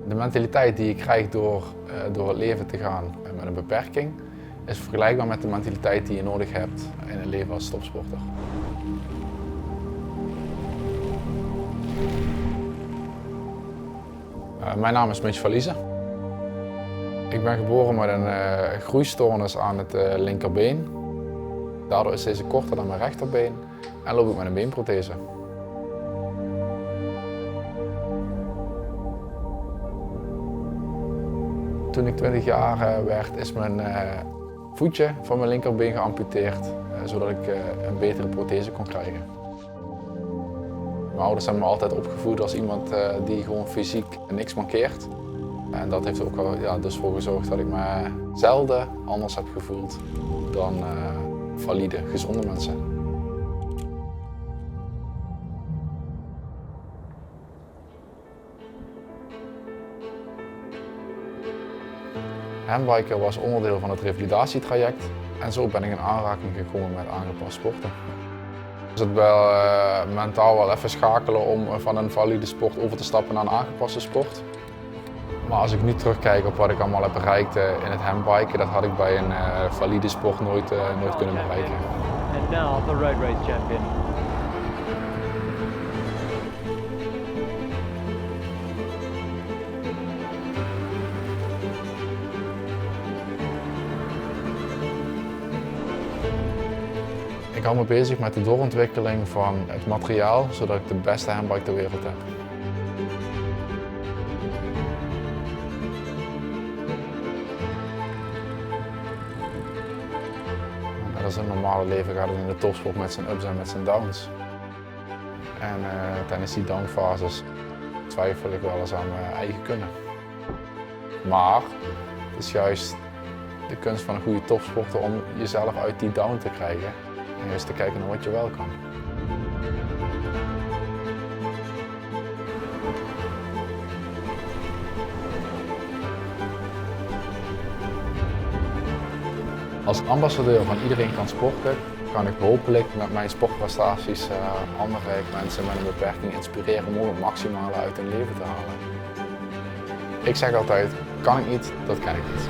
De mentaliteit die je krijgt door het leven te gaan met een beperking is vergelijkbaar met de mentaliteit die je nodig hebt in een leven als topsporter. Mijn naam is Mitch Verliezen. Ik ben geboren met een groeistoornis aan het linkerbeen. Daardoor is deze korter dan mijn rechterbeen en loop ik met een beenprothese. Toen ik 20 jaar werd, is mijn voetje van mijn linkerbeen geamputeerd, zodat ik een betere prothese kon krijgen. Mijn ouders hebben me altijd opgevoed als iemand die gewoon fysiek niks mankeert. En dat heeft ook wel dus voor gezorgd dat ik me zelden anders heb gevoeld dan valide, gezonde mensen. Handbiken was onderdeel van het revalidatietraject en zo ben ik in aanraking gekomen met aangepast sporten. Dus het wel mentaal wel even schakelen om van een valide sport over te stappen naar een aangepaste sport. Maar als ik nu terugkijk op wat ik allemaal heb bereikt in het handbiken, dat had ik bij een valide sport nooit kunnen bereiken. And now the road race champion. Ik hou me bezig met de doorontwikkeling van het materiaal, zodat ik de beste handbike ter wereld heb. Net als in het normale leven gaat het in de topsport met zijn ups en met zijn downs. En tijdens die downfases twijfel ik wel eens aan mijn eigen kunnen. Maar het is juist de kunst van een goede topsporter om jezelf uit die down te krijgen. En eens te kijken naar wat je wel kan. Als ambassadeur van Iedereen kan sporten, kan ik hopelijk met mijn sportprestaties andere mensen met een beperking inspireren om het maximale uit hun leven te halen. Ik zeg altijd, kan ik niet, dat kan ik niet.